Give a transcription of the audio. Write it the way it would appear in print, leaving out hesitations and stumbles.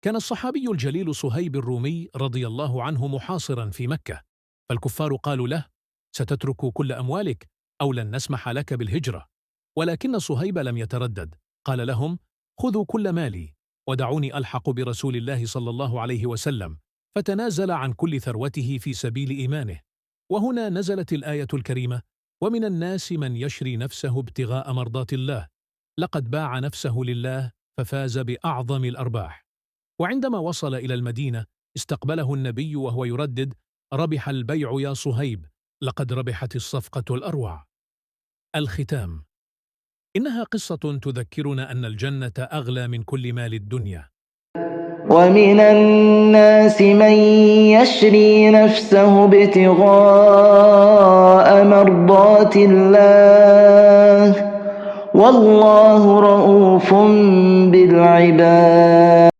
كان الصحابي الجليل صهيب الرومي رضي الله عنه محاصرا في مكة، فالكفار قالوا له: ستترك كل أموالك أو لن نسمح لك بالهجرة. ولكن صهيب لم يتردد، قال لهم: خذوا كل مالي ودعوني ألحق برسول الله صلى الله عليه وسلم، فتنازل عن كل ثروته في سبيل إيمانه. وهنا نزلت الآية الكريمة: ومن الناس من يشري نفسه ابتغاء مرضات الله، لقد باع نفسه لله ففاز بأعظم الأرباح. وعندما وصل إلى المدينة استقبله النبي وهو يردد: ربح البيع يا صهيب، لقد ربحت الصفقة الأروع. الختام: إنها قصة تذكرنا أن الجنة أغلى من كل مال الدنيا. ومن الناس من يشري نفسه ابتغاء مرضات الله، والله رؤوف بالعباد.